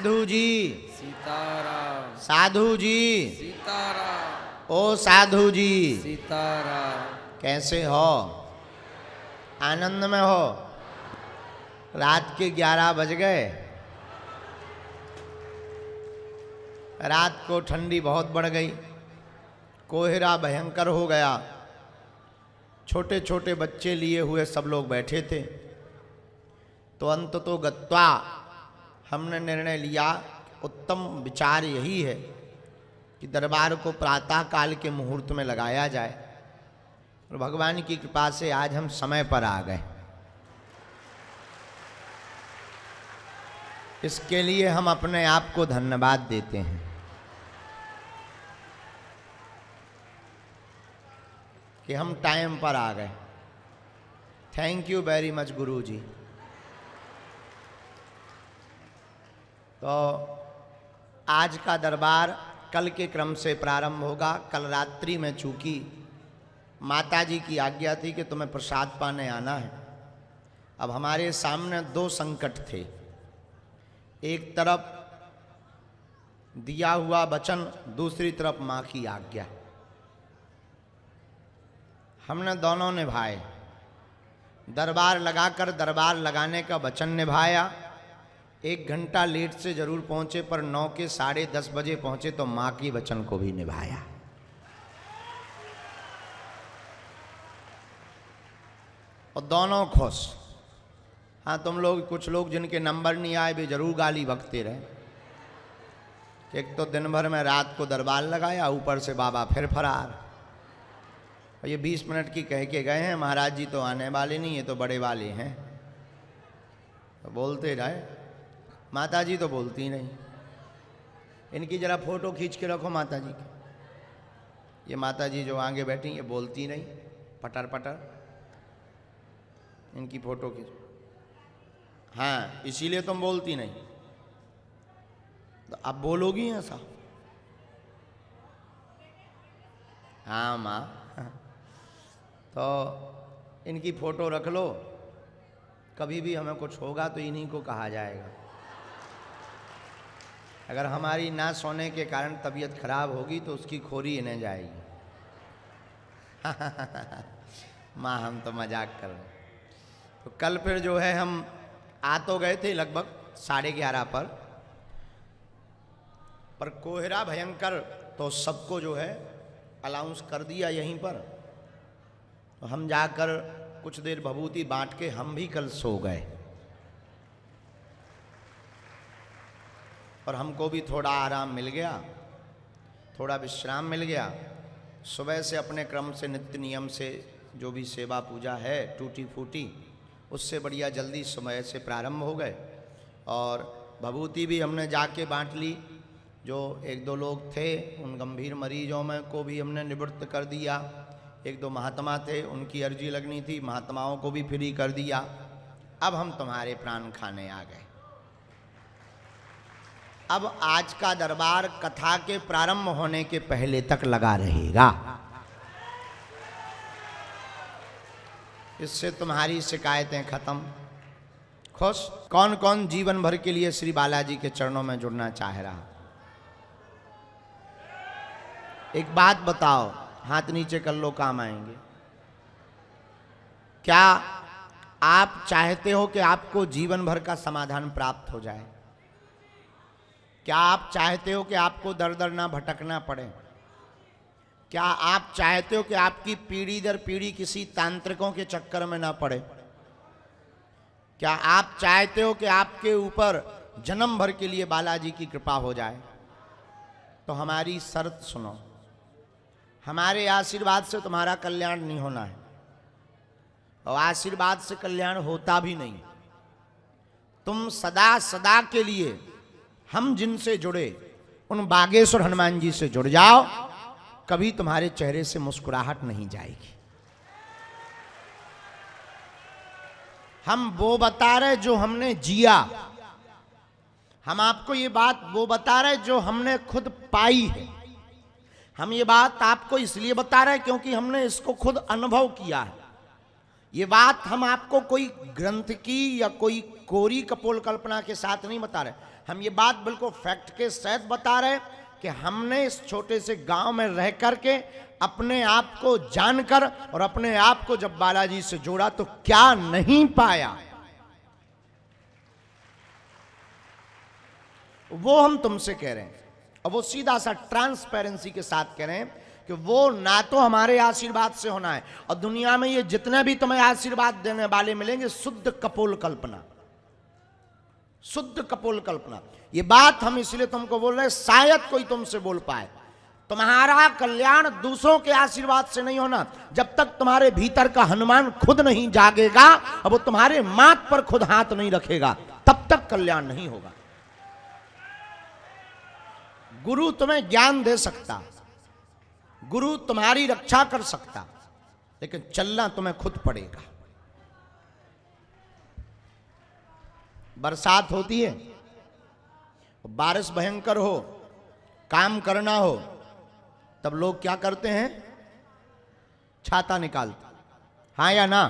साधु जी सीताराम, साधु जी सीताराम, ओ साधु जी सीताराम। कैसे हो? आनंद में हो? रात के 11 बज गए। रात को ठंडी बहुत बढ़ गई, कोहरा भयंकर हो गया। छोटे छोटे बच्चे लिए हुए सब लोग बैठे थे। तो अंततो गत्वा हमने निर्णय लिया, उत्तम विचार यही है कि दरबार को प्रातः काल के मुहूर्त में लगाया जाए। और भगवान की कृपा से आज हम समय पर आ गए। इसके लिए हम अपने आप को धन्यवाद देते हैं। कि हम टाइम पर आ गए। थैंक यू वेरी मच गुरु जी। तो आज का दरबार कल के क्रम से प्रारंभ होगा। कल रात्रि में चूंकि माता जी की आज्ञा थी कि तुम्हें प्रसाद पाने आना है। अब हमारे सामने दो संकट थे। एक तरफ दिया हुआ वचन, दूसरी तरफ माँ की आज्ञा। हमने दोनों निभाए। दरबार लगाकर दरबार लगाने का वचन निभाया। 1 घंटा लेट से जरूर पहुंचे, पर 9 के 10:30 बजे पहुंचे तो माँ की वचन को भी निभाया। और दोनों खुश। हाँ, तुम लोग कुछ लोग जिनके नंबर नहीं आए वे जरूर गाली बकते रहे। एक तो दिन भर में रात को दरबार लगाया, ऊपर से बाबा फिर फरार। और ये 20 मिनट की कह के गए हैं, महाराज जी तो आने वाले नहीं, ये तो बड़े वाले हैं। तो बोलते रहे। माता जी तो बोलती नहीं। इनकी जरा फोटो खींच के रखो माता जी की। ये माता जी जो आगे बैठी ये बोलती नहीं, पटर पटर। इनकी फोटो खींच। हाँ, इसीलिए तुम बोलती नहीं। तो अब बोलोगी ऐसा? हाँ माँ। तो इनकी फोटो रख लो। कभी भी हमें कुछ होगा तो इन्हीं को कहा जाएगा। अगर हमारी ना सोने के कारण तबीयत खराब होगी तो उसकी खोरी इन्हें जाएगी। माँ, हम तो मजाक कर रहे। तो कल फिर जो है हम आ तो गए थे लगभग 11:30 पर कोहरा भयंकर, तो सबको जो है अलाउंस कर दिया यहीं पर। तो हम जाकर कुछ देर भभूति बांट के हम भी कल सो गए। और हमको भी थोड़ा आराम मिल गया, थोड़ा विश्राम मिल गया। सुबह से अपने क्रम से नित्य नियम से जो भी सेवा पूजा है टूटी फूटी, उससे बढ़िया जल्दी समय से प्रारंभ हो गए। और भभूति भी हमने जाके बांट ली। जो 1-2 लोग थे उन गंभीर मरीजों में को भी हमने निवृत्त कर दिया। 1-2 महात्मा थे, उनकी अर्जी लगनी थी, महात्माओं को भी फ्री कर दिया। अब हम तुम्हारे प्राण खाने आ गए। अब आज का दरबार कथा के प्रारंभ होने के पहले तक लगा रहेगा। इससे तुम्हारी शिकायतें खत्म। खुश? कौन कौन जीवन भर के लिए श्री बालाजी के चरणों में जुड़ना चाह रहा? एक बात बताओ, हाथ नीचे कर लो, काम आएंगे। क्या आप चाहते हो कि आपको जीवन भर का समाधान प्राप्त हो जाए? क्या आप चाहते हो कि आपको दर दर ना भटकना पड़े? क्या आप चाहते हो कि आपकी पीढ़ी दर पीढ़ी किसी तांत्रिकों के चक्कर में ना पड़े? क्या आप चाहते हो कि आपके ऊपर जन्म भर के लिए बालाजी की कृपा हो जाए? तो हमारी शर्त सुनो। हमारे आशीर्वाद से तुम्हारा कल्याण नहीं होना है, और आशीर्वाद से कल्याण होता भी नहीं। तुम सदा सदा के लिए हम जिनसे जुड़े उन बागेश्वर हनुमान जी से जुड़ जाओ, कभी तुम्हारे चेहरे से मुस्कुराहट नहीं जाएगी। हम वो बता रहे जो हमने जिया। हम आपको ये बात वो बता रहे जो हमने खुद पाई है। हम ये बात आपको इसलिए बता रहे क्योंकि हमने इसको खुद अनुभव किया है। ये बात हम आपको कोई ग्रंथ की या कोई कोरी कपोल कल्पना के साथ नहीं बता रहे, हम ये बात बिल्कुल फैक्ट के सहित बता रहे कि हमने इस छोटे से गांव में रह करके अपने आप को जानकर और अपने आप को जब बालाजी से जोड़ा तो क्या नहीं पाया, वो हम तुमसे कह रहे हैं। और वो सीधा सा ट्रांसपेरेंसी के साथ कह रहे हैं कि वो ना तो हमारे आशीर्वाद से होना है, और दुनिया में ये जितने भी तुम्हें आशीर्वाद देने वाले मिलेंगे शुद्ध कपोल कल्पना, शुद्ध कपोल कल्पना। ये बात हम इसलिए तुमको बोल रहे हैं, शायद कोई तुमसे बोल पाए। तुम्हारा कल्याण दूसरों के आशीर्वाद से नहीं होना, जब तक तुम्हारे भीतर का हनुमान खुद नहीं जागेगा और वो तुम्हारे माथ पर खुद हाथ नहीं रखेगा, तब तक कल्याण नहीं होगा। गुरु तुम्हें ज्ञान दे सकता, गुरु तुम्हारी रक्षा कर सकता, लेकिन चलना तुम्हें खुद पड़ेगा। बरसात होती है, बारिश भयंकर हो, काम करना हो, तब लोग क्या करते हैं? छाता निकालते, हाँ या ना?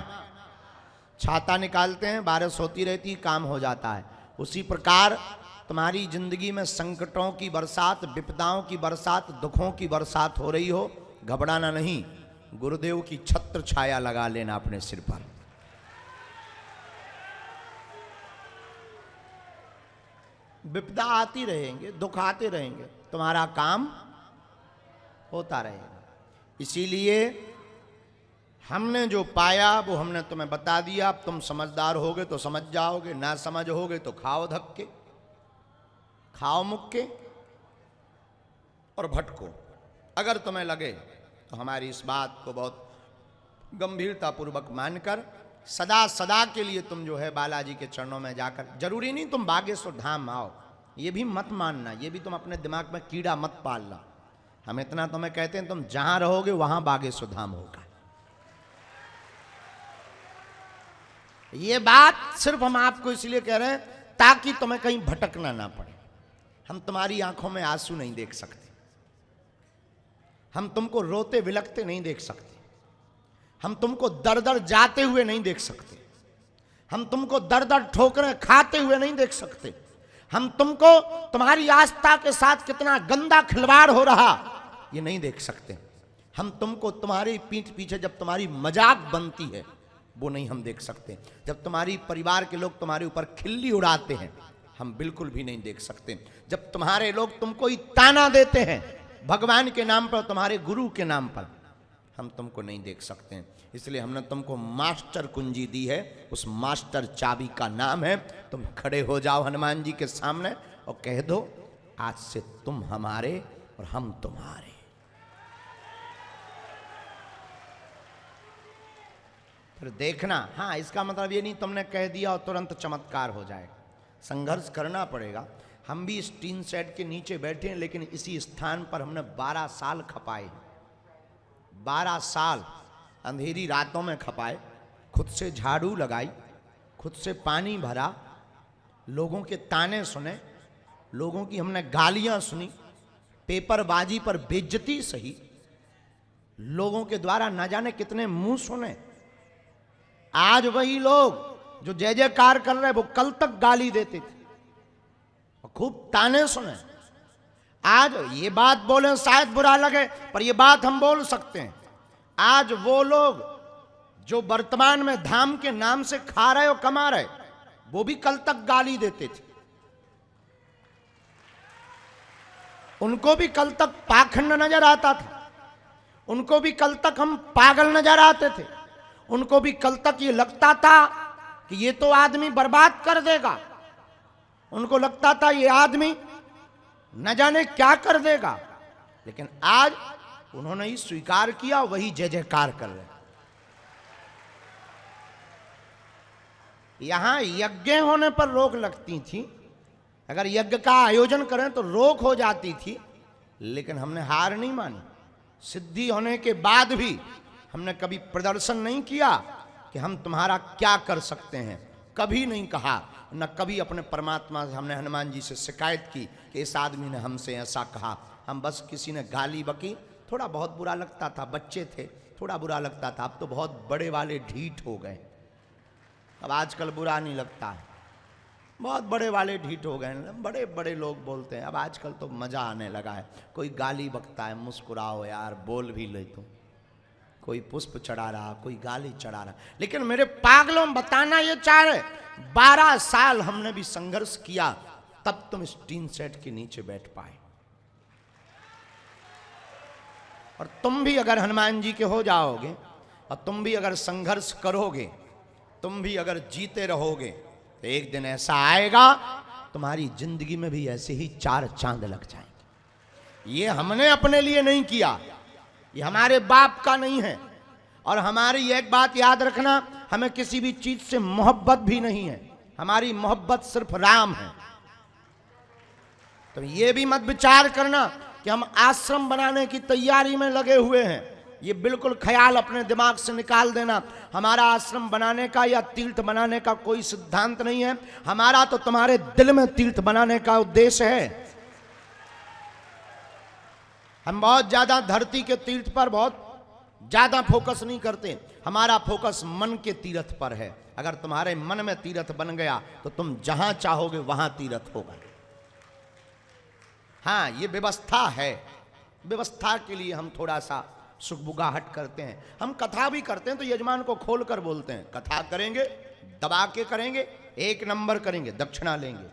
छाता निकालते हैं, बारिश होती रहती, काम हो जाता है। उसी प्रकार तुम्हारी जिंदगी में संकटों की बरसात, विपदाओं की बरसात, दुखों की बरसात हो रही हो, घबराना नहीं, गुरुदेव की छत्र छाया लगा लेना अपने सिर पर। विपदा आती रहेंगे, दुख आते रहेंगे, तुम्हारा काम होता रहेगा। इसीलिए हमने जो पाया वो हमने तुम्हें बता दिया। अब तुम समझदार होगे तो समझ जाओगे, ना समझ होगे तो खाओ धक्के, खाओ मुक्के और भटको। अगर तुम्हें लगे तो हमारी इस बात को बहुत गंभीरता पूर्वक मानकर सदा सदा के लिए तुम जो है बालाजी के चरणों में जाकर, जरूरी नहीं तुम बागेश्वर धाम आओ, ये भी मत मानना, ये भी तुम अपने दिमाग में कीड़ा मत पालना। हम इतना तुम्हें कहते हैं, तुम जहां रहोगे वहां बागेश्वर धाम होगा। ये बात सिर्फ हम आपको इसलिए कह रहे हैं ताकि तुम्हें कहीं भटकना ना पड़े। हम तुम्हारी आंखों में आंसू नहीं देख सकते, हम तुमको रोते विलखते नहीं देख सकते, हम तुमको दर दर जाते हुए नहीं देख सकते, हम तुमको दर दर ठोकरें खाते हुए नहीं देख सकते, हम तुमको तुम्हारी आस्था के साथ कितना गंदा खिलवाड़ हो रहा ये नहीं देख सकते, हम तुमको तुम्हारी पीठ पीछे जब तुम्हारी मजाक बनती है वो नहीं हम देख सकते, जब तुम्हारी परिवार के लोग तुम्हारे ऊपर खिल्ली उड़ाते हैं हम बिल्कुल भी नहीं देख सकते, जब तुम्हारे लोग तुमको ही ताना देते हैं भगवान के नाम पर, तुम्हारे गुरु के नाम पर, हम तुमको नहीं देख सकते हैं। इसलिए हमने तुमको मास्टर कुंजी दी है, उस मास्टर चाबी का नाम है, तुम खड़े हो जाओ हनुमान जी के सामने और कह दो आज से तुम हमारे और हम तुम्हारे। फिर देखना, हाँ इसका मतलब ये नहीं तुमने कह दिया और तुरंत चमत्कार हो जाएगा, संघर्ष करना पड़ेगा। हम भी इस टीन शेड के नीचे बैठे हैं, लेकिन इसी स्थान पर हमने 12 साल खपाए, 12 साल अंधेरी रातों में खपाए, खुद से झाड़ू लगाई, खुद से पानी भरा, लोगों के ताने सुने, लोगों की हमने गालियां सुनी, पेपरबाजी पर बेइज्जती सही, लोगों के द्वारा न जाने कितने मुंह सुने। आज वही लोग जो जय जयकार कर रहे वो कल तक गाली देते थे और खूब ताने सुने। आज ये बात बोले शायद बुरा लगे, पर ये बात हम बोल सकते हैं, आज वो लोग जो वर्तमान में धाम के नाम से खा रहे और कमा रहे वो भी कल तक गाली देते थे, उनको भी कल तक पाखंड नजर आता था, उनको भी कल तक हम पागल नजर आते थे, उनको भी कल तक ये लगता था कि ये तो आदमी बर्बाद कर देगा, उनको लगता था ये आदमी न जाने क्या कर देगा, लेकिन आज उन्होंने ही स्वीकार किया, वही जय जयकार कर रहे। यहां यज्ञ होने पर रोक लगती थी, अगर यज्ञ का आयोजन करें तो रोक हो जाती थी, लेकिन हमने हार नहीं मानी। सिद्धि होने के बाद भी हमने कभी प्रदर्शन नहीं किया कि हम तुम्हारा क्या कर सकते हैं, कभी नहीं कहा, न कभी अपने परमात्मा से हमने हनुमान जी से शिकायत की कि इस आदमी ने हमसे ऐसा कहा। हम बस किसी ने गाली बकी, थोड़ा बहुत बुरा लगता था, बच्चे थे, थोड़ा बुरा लगता था, अब तो बहुत बड़े वाले ढीठ हो गए। अब आजकल बुरा नहीं लगता है, बहुत बड़े वाले ढीठ हो गए, बड़े बड़े लोग बोलते हैं। अब आजकल तो मजा आने लगा है, कोई गाली बकता है, मुस्कुराओ यार, बोल भी ले तुम, कोई पुष्प चढ़ा रहा, कोई गाली चढ़ा रहा। लेकिन मेरे पागलों बताना ये चाह रहे, 12 साल हमने भी संघर्ष किया, तब तुम इस टीन सेट के नीचे बैठ पाए। और तुम भी अगर हनुमान जी के हो जाओगे, और तुम भी अगर संघर्ष करोगे, तुम भी अगर जीते रहोगे, तो एक दिन ऐसा आएगा तुम्हारी जिंदगी में भी ऐसे ही 4 चांद लग जाएंगे। ये हमने अपने लिए नहीं किया, ये हमारे बाप का नहीं है। और हमारी एक बात याद रखना, हमें किसी भी चीज से मोहब्बत भी नहीं है, हमारी मोहब्बत सिर्फ राम है। तो ये भी मत विचार करना कि हम आश्रम बनाने की तैयारी में लगे हुए हैं, ये बिल्कुल ख्याल अपने दिमाग से निकाल देना। हमारा आश्रम बनाने का या तीर्थ बनाने का कोई सिद्धांत नहीं है, हमारा तो तुम्हारे दिल में तीर्थ बनाने का उद्देश्य है। हम बहुत ज्यादा धरती के तीर्थ पर बहुत ज्यादा फोकस नहीं करते, हमारा फोकस मन के तीर्थ पर है। अगर तुम्हारे मन में तीर्थ बन गया तो तुम जहां चाहोगे वहां तीर्थ होगा। हाँ, ये व्यवस्था है, व्यवस्था के लिए हम थोड़ा सा सुखबुगाहट करते हैं। हम कथा भी करते हैं तो यजमान को खोल कर बोलते हैं, कथा करेंगे, दबा के करेंगे, 1 नंबर करेंगे, दक्षिणा लेंगे।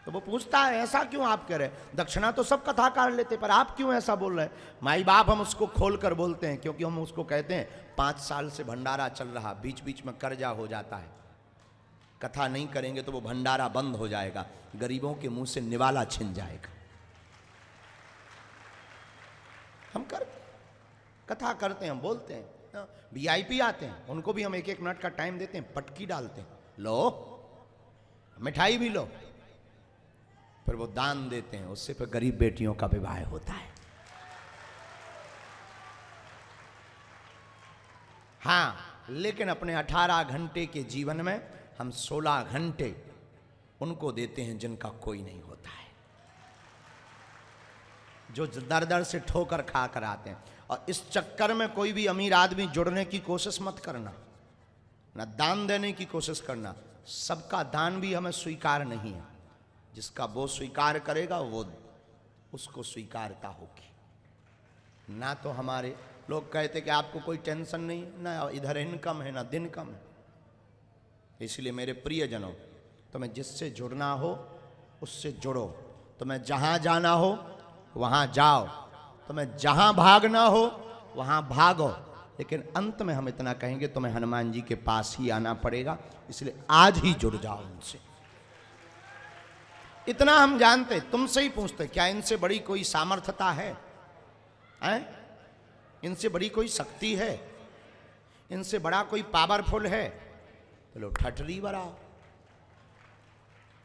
तो वो पूछता है ऐसा क्यों आप कह रहे हैं, दक्षिणा तो सब कथाकार लेते, पर आप क्यों ऐसा बोल रहे हैं? माई बाप हम उसको खोल कर बोलते हैं, क्योंकि हम उसको कहते हैं 5 साल से भंडारा चल रहा, बीच बीच में कर्जा हो जाता है, कथा नहीं करेंगे तो वो भंडारा बंद हो जाएगा, गरीबों के मुंह से निवाला छिन जाएगा। हम करते, कथा करते हैं, बोलते हैं। वीआईपी आते हैं, उनको भी हम 1-1 मिनट का टाइम देते हैं, पटकी डालते हैं, लो मिठाई भी लो, फिर वो दान देते हैं, उससे फिर गरीब बेटियों का विवाह होता है। हाँ, लेकिन अपने 18 घंटे के जीवन में हम 16 घंटे उनको देते हैं जिनका कोई नहीं होता है, जो दर दर से ठोकर खा कर आते हैं। और इस चक्कर में कोई भी अमीर आदमी जुड़ने की कोशिश मत करना, ना दान देने की कोशिश करना। सबका दान भी हमें स्वीकार नहीं है, जिसका वो स्वीकार करेगा वो उसको स्वीकारता होगी। ना तो हमारे लोग कहते कि आपको कोई टेंशन नहीं, ना इधर इनकम है ना दिन कम है। इसलिए मेरे प्रियजनों, तुम्हें जिससे जुड़ना हो उससे जुड़ो, तुम्हें जहाँ जाना हो वहाँ जाओ, तुम्हें जहाँ भागना हो वहाँ भागो, लेकिन अंत में हम इतना कहेंगे तुम्हें हनुमान जी के पास ही आना पड़ेगा, इसलिए आज ही जुड़ जाओ उनसे। इतना हम जानते, तुमसे ही पूछते, क्या इनसे बड़ी कोई सामर्थ्यता है? इनसे बड़ी कोई शक्ति है? इनसे बड़ा कोई पावरफुल है? तो लो ठठरी बराओ।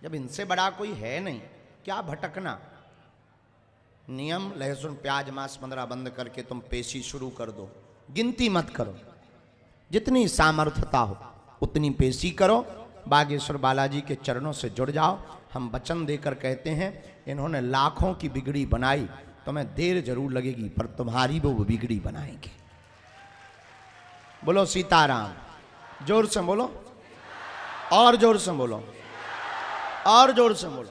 जब इनसे बड़ा कोई है नहीं, क्या भटकना। नियम लहसुन प्याज मांस 15 बंद करके तुम पेशी शुरू कर दो, गिनती मत करो, जितनी सामर्थ्यता हो उतनी पेशी करो, बागेश्वर बालाजी के चरणों से जुड़ जाओ। हम वचन देकर कहते हैं, इन्होंने लाखों की बिगड़ी बनाई, तुम्हें देर जरूर लगेगी पर तुम्हारी वो बिगड़ी बनाएंगे। बोलो सीताराम, जोर से बोलो, और जोर से बोलो, और जोर से बोलो।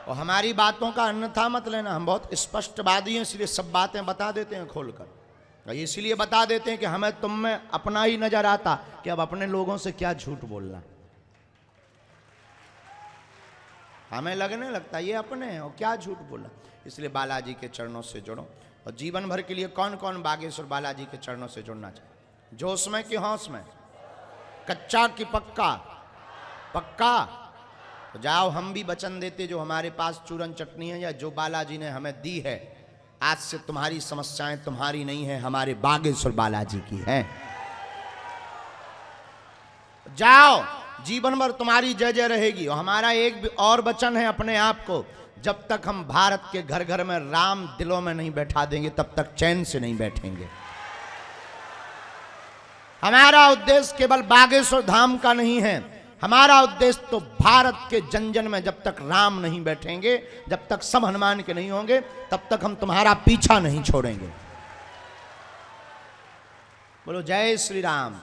और हमारी बातों का अन्यथा मत लेना, हम बहुत स्पष्टवादी हैं, इसलिए सब बातें बता देते हैं खोलकर। इसलिए बता देते हैं कि हमें तुम में अपना ही नजर आता कि अब अपने लोगों से क्या झूठ बोलना। हमें लगने लगता ये अपने हैं और क्या झूठ बोला। इसलिए बालाजी के चरणों से जुड़ो। और जीवन भर के लिए कौन कौन बागेश्वर बालाजी के चरणों से जुड़ना चाहिए? जोश में कि होश में, कच्चा कि पक्का? पक्का। तो जाओ, हम भी वचन देते, जो हमारे पास चूरन चटनी है या जो बालाजी ने हमें दी है, आज से तुम्हारी समस्याएं तुम्हारी नहीं है, हमारे बागेश्वर बालाजी की हैं। जाओ, जीवन भर तुम्हारी जय जय रहेगी। और हमारा एक भी और वचन है अपने आप को, जब तक हम भारत के घर घर में राम दिलों में नहीं बैठा देंगे तब तक चैन से नहीं बैठेंगे। हमारा उद्देश्य केवल बागेश्वर धाम का नहीं है, हमारा उद्देश्य तो भारत के जन जन में जब तक राम नहीं बैठेंगे, जब तक सब हनुमान के नहीं होंगे, तब तक हम तुम्हारा पीछा नहीं छोड़ेंगे। बोलो जय श्री राम।